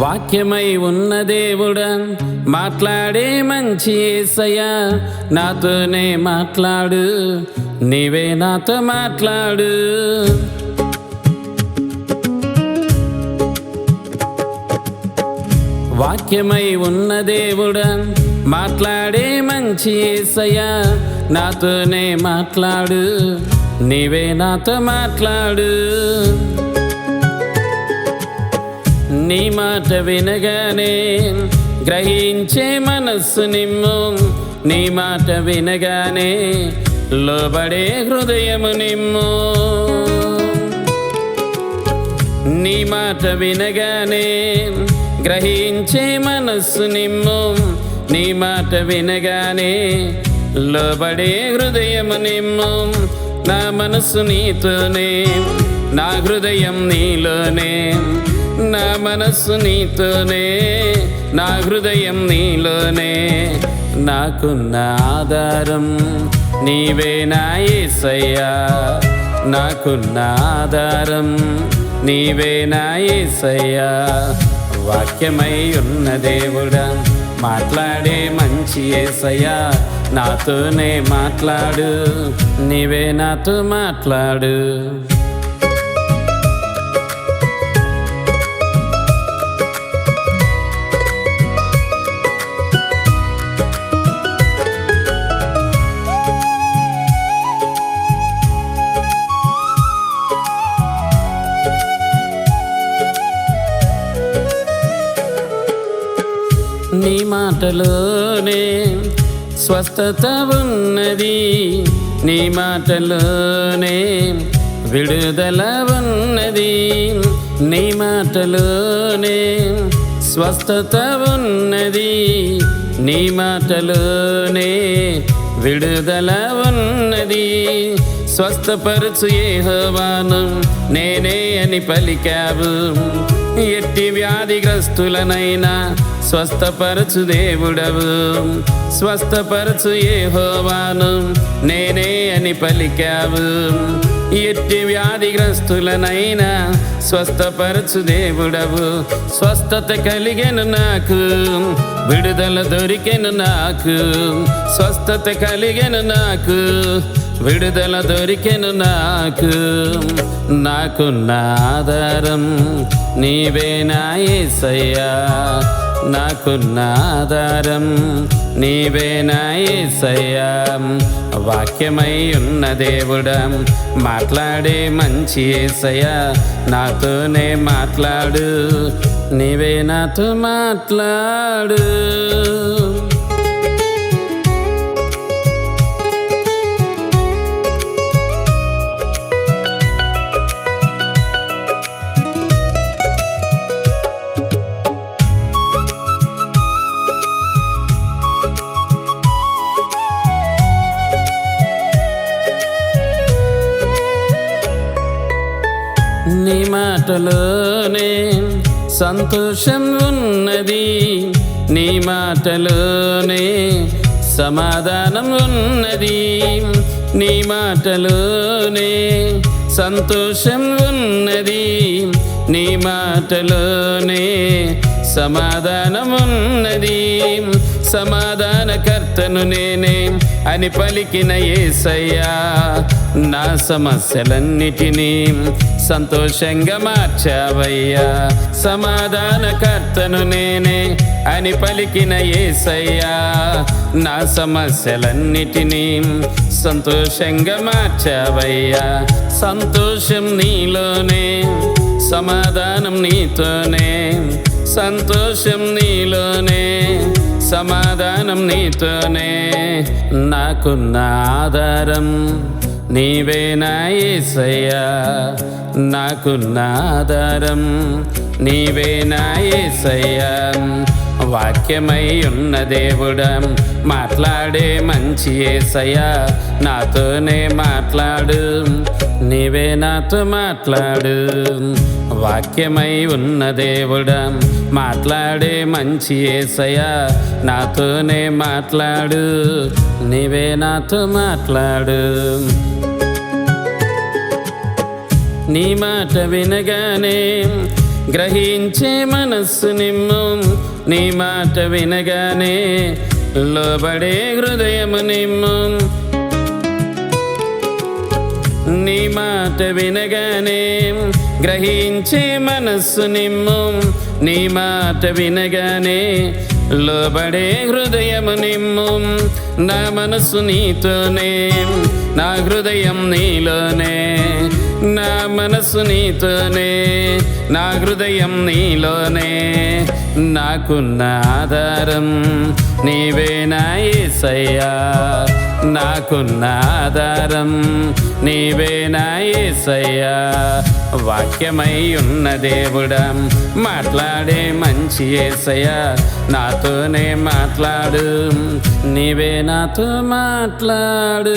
వాక్యమై ఉన్న దేవుడా, మాట్లాడే మంచి యేసయ్యా, నాతోనే మాట్లాడు, నీవే నాతో మాట్లాడు. వాక్యమై ఉన్న దేవుడా, మాట్లాడే మంచి యేసయ్యా, నాతోనే మాట్లాడు, నీవే నాతో మాట్లాడు. నీ మాట వినగానే గ్రహించే మనస్సు నిమ్ము, నీ మాట వినగానే లోబడే హృదయము నిమ్ము. నీ మాట వినగానే గ్రహించే మనస్సు నిమ్ము, నీ మాట వినగానే లోబడే హృదయము నిమ్ము. నా మనస్సు నీతోనే, నా హృదయం నీలోనే, నా మనస్సు నీతోనే, నా హృదయం నీలోనే. నాకున్న ఆధారం నీవే నా యేసయ్యా, నాకున్న ఆధారం నీవే నా యేసయ్యా. వాక్యమై ఉన్న దేవుడా, మాట్లాడే మంచి యేసయ్యా, నాతోనే మాట్లాడు, నీవే నాతో మాట్లాడు. నీ మాటలోనే స్వస్థత ఉన్నది, నీ మాటలోనే విడుదల ఉన్నది, నీ మాటలోనే స్వస్థత ఉన్నది, నీ మాటలోనే విడుదల ఉన్నది. స్వస్థపరచు యెహోవాను నేనే అని పలికావు, ఎట్టి వ్యాధిగ్రస్తులనైనా స్వస్థపరచు దేవుడవు. స్వస్థపరచు యెహోవాను నేనే అని పలికావు, ఎట్టి వ్యాధిగ్రస్తులనైనా స్వస్థపరచు దేవుడవు. స్వస్థత కలిగెను నాకు, విడుదల దొరికెను నాకు, స్వస్థత కలిగెను నాకు, విడుదల దొరికెను నాకు. నాకున్న ఆధారం నీవే నా యేసయ్యా, నాకున్న ఆధారం నీవే నా యేసయ్యా. వాక్యమై ఉన్న దేవుడా, మాట్లాడే మంచి యేసయ్యా, నాతోనే మాట్లాడు, నీవే నాతో మాట్లాడు. నీ మాటలోనే సంతోషం ఉన్నది, నీ మాటలోనే సమాధానం ఉన్నది, నీ మాటలోనే సంతోషం ఉన్నది, నీ మాటలోనే సమాధానం ఉన్నది. సమాధానకర్తను నేనే అని పలికిన యేసయ్యా, నా సమస్యలన్నిటినీ సంతోషంగా మార్చావయ్యా. సమాధానకర్తను నేనే అని పలికిన యేసయ్యా, నా సమస్యలన్నిటినీ సంతోషంగా మార్చావయ్యా. సంతోషం నీలోనే, సమాధానం నీతోనే, సంతోషం నీలోనే, సమాధానం నీతోనే. నాకున్న ఆధారం నీవే నా యేసయ్యా, నాకున్న ఆధారం నీవే నా యేసయ్యా. వాక్యమై ఉన్న దేవుడా మాట్లాడే మంచి యేసయ్యా నాతోనే మాట్లాడు, నీవే నాతో మాట్లాడు. వాక్యమై ఉన్న దేవుడా మాట్లాడే మంచి యేసయ్యా నాతోనే మాట్లాడు, నీవే నాతో మాట్లాడు. నీ మాట వినగానే గ్రహించే మనస్సు నిమ్ము, నీ మాట వినగానే లోబడే హృదయము నిమ్ము. నీ మాట వినగానే గ్రహించే మనస్సు నిమ్ము, నీ మాట వినగానే లోబడే హృదయము నిమ్ము. నా మనసు నీతోనే, నా హృదయం నీలోనే, నా మనసు నీతోనే, నా హృదయం నీలోనే. నాకున్న ఆధారం నీవే నా యేసయ్యా, నాకున్న ఆధారం నీవే నా యేసయ్యా. వాక్యమై ఉన్న దేవుడా మాట్లాడే మంచి యేసయ్యా నాతోనే మాట్లాడు, నీవే నాతో మాట్లాడు.